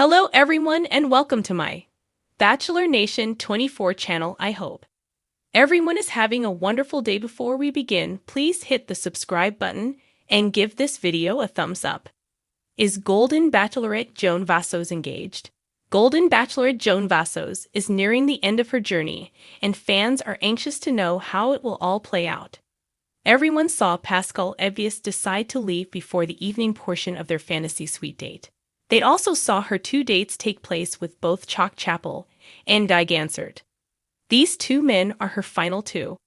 Hello everyone and welcome to my Bachelor Nation 24 channel. I hope everyone is having a wonderful day. Before we begin, please hit the subscribe button and give this video a thumbs up. Is Golden Bachelorette Joan Vassos engaged? Golden Bachelorette Joan Vassos is nearing the end of her journey, and fans are anxious to know how it will all play out. Everyone saw Pascal Evius decide to leave before the evening portion of their fantasy suite date. They also saw her two dates take place with both Chalk Chapel and Guy Gansert. These two men are her final two.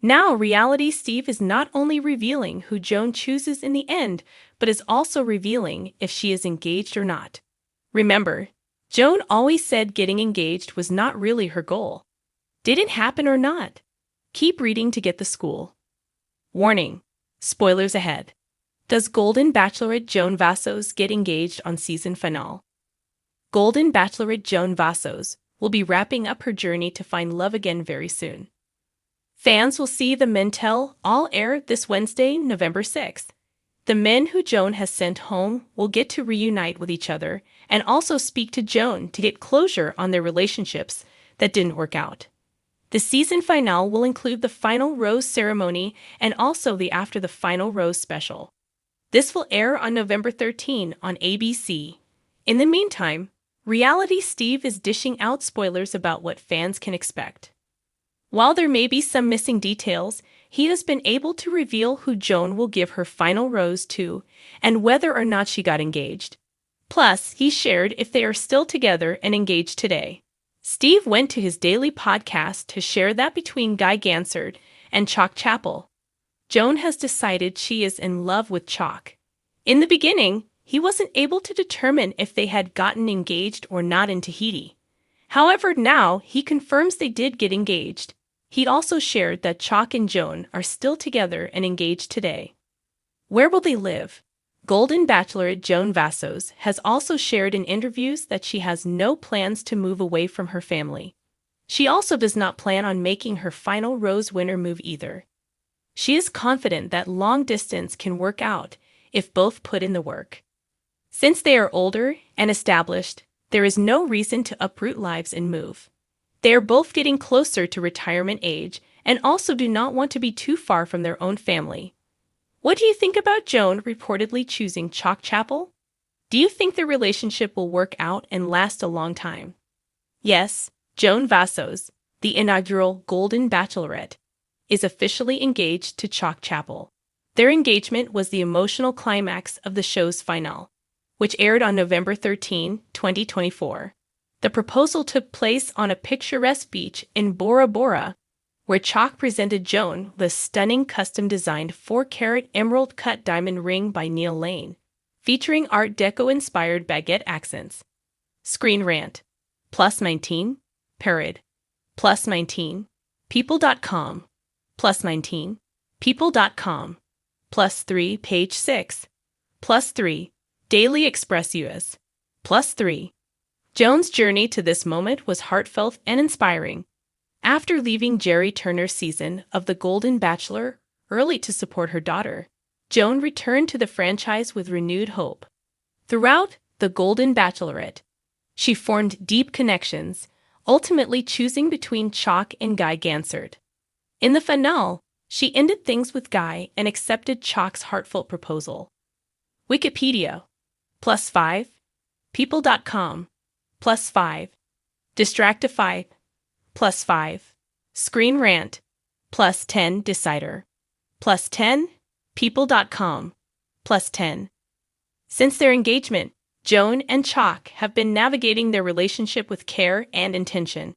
Now, Reality Steve is not only revealing who Joan chooses in the end, but is also revealing if she is engaged or not. Remember, Joan always said getting engaged was not really her goal. Did it happen or not? Keep reading to get the school. Warning: spoilers ahead. Does Golden Bachelorette Joan Vassos get engaged on season finale? Golden Bachelorette Joan Vassos will be wrapping up her journey to find love again very soon. Fans will see the men tell all air this Wednesday, November 6th. The men who Joan has sent home will get to reunite with each other and also speak to Joan to get closure on their relationships that didn't work out. The season finale will include the final rose ceremony and also the After the Final Rose special. This will air on November 13 on ABC. In the meantime, Reality Steve is dishing out spoilers about what fans can expect. While there may be some missing details, he has been able to reveal who Joan will give her final rose to and whether or not she got engaged. Plus, he shared if they are still together and engaged today. Steve went to his daily podcast to share that between Guy Gansert and Chalk Chapel, Joan has decided she is in love with Chalk. In the beginning, he wasn't able to determine if they had gotten engaged or not in Tahiti. However, now he confirms they did get engaged. He also shared that Chalk and Joan are still together and engaged today. Where will they live? Golden Bachelorette Joan Vassos has also shared in interviews that she has no plans to move away from her family. She also does not plan on making her final rose winner move either. She is confident that long distance can work out if both put in the work. Since they are older and established, there is no reason to uproot lives and move. They are both getting closer to retirement age and also do not want to be too far from their own family. What do you think about Joan reportedly choosing Chalk Chapel? Do you think their relationship will work out and last a long time? Yes, Joan Vassos, the inaugural Golden Bachelorette, is officially engaged to Chalk Chapel. Their engagement was the emotional climax of the show's finale, which aired on November 13, 2024. The proposal took place on a picturesque beach in Bora Bora, where Chalk presented Joan with a stunning custom-designed 4-carat emerald-cut diamond ring by Neil Lane, featuring Art Deco-inspired baguette accents. Screen Rant. +19. Parade. +19. People.com. +19. People.com. +3. Page 6. +3. Daily Express US. +3. Joan's journey to this moment was heartfelt and inspiring. After leaving Jerry Turner's season of The Golden Bachelor early to support her daughter, Joan returned to the franchise with renewed hope. Throughout The Golden Bachelorette, she formed deep connections, ultimately choosing between Chalk and Guy Gansert. In the finale, she ended things with Guy and accepted Chalk's heartfelt proposal. Wikipedia. +5. People.com. +5. Distractify. +5. Screen Rant. +10. Decider. +10. People.com. +10. Since their engagement, Joan and Chalk have been navigating their relationship with care and intention.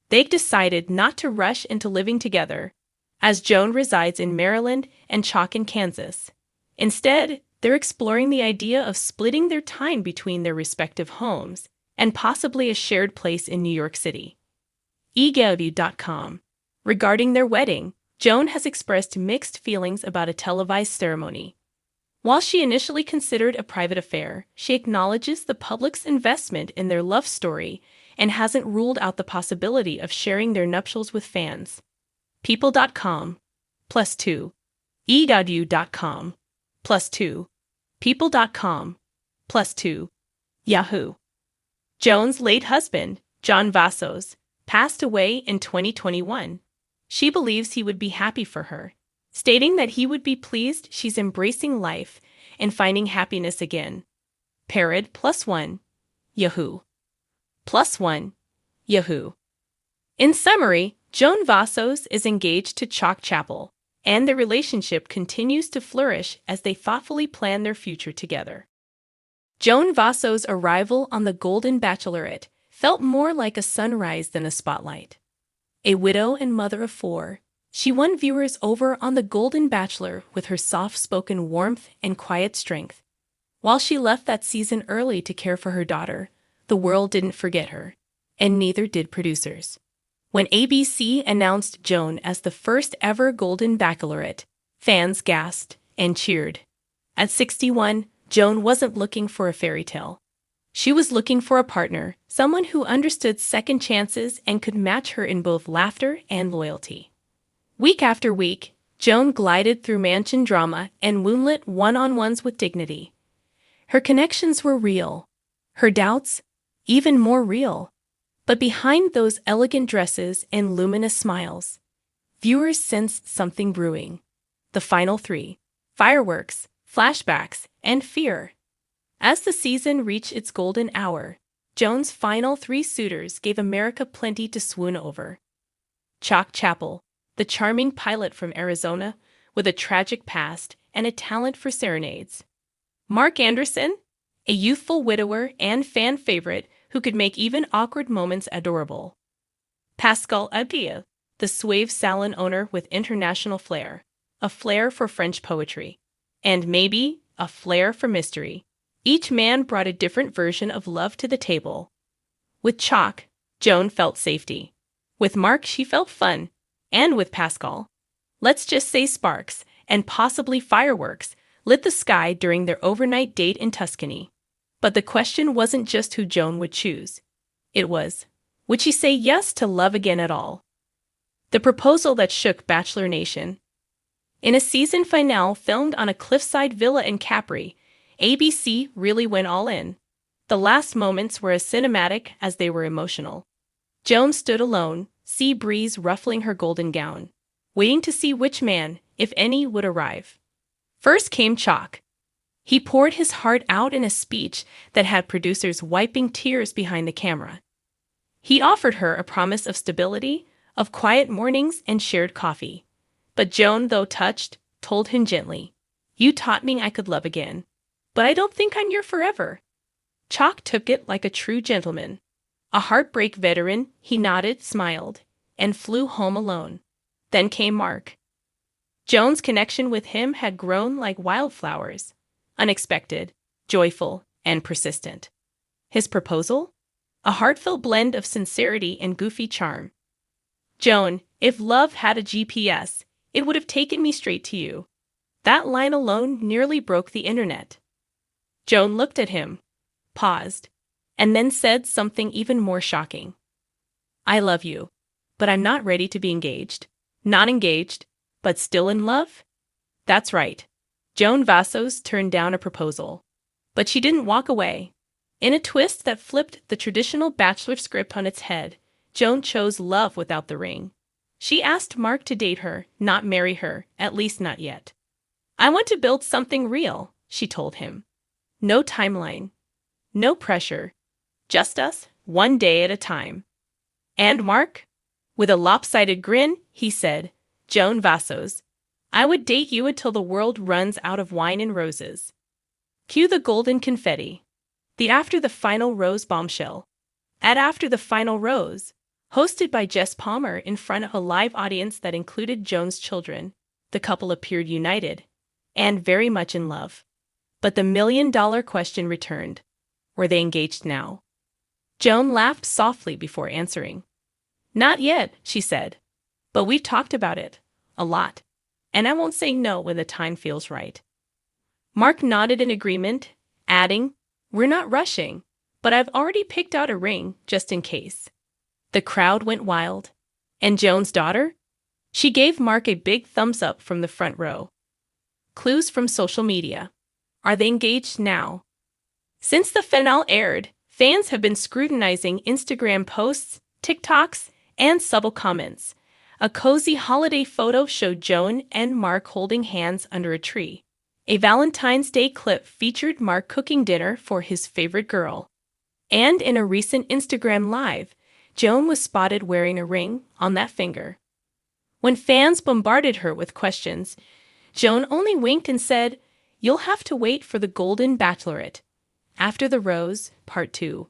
They've decided not to rush into living together, as Joan resides in Maryland and Chalk in Kansas. Instead, they're exploring the idea of splitting their time between their respective homes and possibly a shared place in New York City. eGW.com. Regarding their wedding, Joan has expressed mixed feelings about a televised ceremony. While she initially considered a private affair, she acknowledges the public's investment in their love story and hasn't ruled out the possibility of sharing their nuptials with fans. People.com. +2. eGW.com. +2. People.com. +2. Yahoo. Joan's late husband, John Vassos, passed away in 2021. She believes he would be happy for her, stating that he would be pleased she's embracing life and finding happiness again. Parrot +1. Yahoo. +1. Yahoo. In summary, Joan Vassos is engaged to Chalk Chapel, and their relationship continues to flourish as they thoughtfully plan their future together. Joan Vassos' arrival on the Golden Bachelorette felt more like a sunrise than a spotlight. A widow and mother of 4, she won viewers over on The Golden Bachelor with her soft-spoken warmth and quiet strength. While she left that season early to care for her daughter, the world didn't forget her, and neither did producers. When ABC announced Joan as the first ever Golden Bachelorette, fans gasped and cheered. At 61, Joan wasn't looking for a fairy tale. She was looking for a partner, someone who understood second chances and could match her in both laughter and loyalty. Week after week, Joan glided through mansion drama and moonlit one-on-ones with dignity. Her connections were real, her doubts even more real. But behind those elegant dresses and luminous smiles, viewers sensed something brewing. The final 3: fireworks, flashbacks, and fear. As the season reached its golden hour, Joan's final 3 suitors gave America plenty to swoon over. Chalk Chapel, the charming pilot from Arizona with a tragic past and a talent for serenades. Mark Anderson, a youthful widower and fan favorite who could make even awkward moments adorable. Pascal Abdia, the suave salon owner with international flair, a flair for French poetry, and maybe a flair for mystery. Each man brought a different version of love to the table. With Chalk, Joan felt safety. With Mark, she felt fun. And with Pascal, let's just say sparks, and possibly fireworks, lit the sky during their overnight date in Tuscany. But the question wasn't just who Joan would choose. It was, would she say yes to love again at all? The proposal that shook Bachelor Nation. In a season finale filmed on a cliffside villa in Capri, ABC really went all in. The last moments were as cinematic as they were emotional. Joan stood alone, sea breeze ruffling her golden gown, waiting to see which man, if any, would arrive. First came Chalk. He poured his heart out in a speech that had producers wiping tears behind the camera. He offered her a promise of stability, of quiet mornings and shared coffee. But Joan, though touched, told him gently, "You taught me I could love again, but I don't think I'm your forever." Chalk took it like a true gentleman. A heartbreak veteran, he nodded, smiled, and flew home alone. Then came Mark. Joan's connection with him had grown like wildflowers. Unexpected, joyful, and persistent. His proposal? A heartfelt blend of sincerity and goofy charm. "Joan, if love had a GPS, it would have taken me straight to you." That line alone nearly broke the internet. Joan looked at him, paused, and then said something even more shocking. "I love you, but I'm not ready to be engaged." Not engaged, but still in love? That's right. Joan Vassos turned down a proposal. But she didn't walk away. In a twist that flipped the traditional Bachelor script on its head, Joan chose love without the ring. She asked Mark to date her, not marry her, at least not yet. "I want to build something real," she told him. "No timeline. No pressure. Just us, one day at a time." And Mark? With a lopsided grin, he said, "Joan Vassos, I would date you until the world runs out of wine and roses." Cue the golden confetti. The After the Final Rose bombshell. At After the Final Rose, hosted by Jess Palmer in front of a live audience that included Joan's children, the couple appeared united and very much in love. But the million-dollar question returned. Were they engaged now? Joan laughed softly before answering. "Not yet," she said. "But we've talked about it. A lot. And I won't say no when the time feels right." Mark nodded in agreement, adding, "We're not rushing, but I've already picked out a ring, just in case." The crowd went wild. And Joan's daughter? She gave Mark a big thumbs up from the front row. Clues from social media. Are they engaged now? Since the finale aired, Fans have been scrutinizing Instagram posts, TikToks, and subtle comments. A cozy holiday photo showed Joan and Mark holding hands under a tree. A Valentine's Day clip featured Mark cooking dinner for his favorite girl. And in a recent Instagram Live, Joan was spotted wearing a ring on that finger. When fans bombarded her with questions, Joan only winked and said, "You'll have to wait for the Golden Bachelorette. After the Rose, Part 2.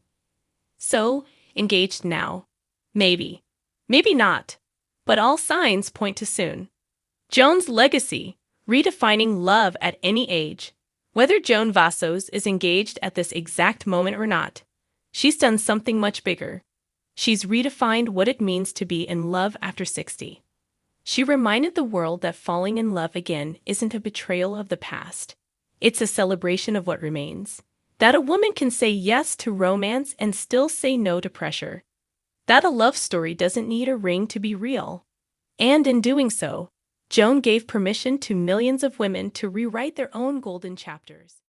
So, engaged now. Maybe. Maybe not. But all signs point to soon." Joan's legacy, redefining love at any age. Whether Joan Vassos is engaged at this exact moment or not, she's done something much bigger. She's redefined what it means to be in love after 60. She reminded the world that falling in love again isn't a betrayal of the past. It's a celebration of what remains. That a woman can say yes to romance and still say no to pressure. That a love story doesn't need a ring to be real. And in doing so, Joan gave permission to millions of women to rewrite their own golden chapters.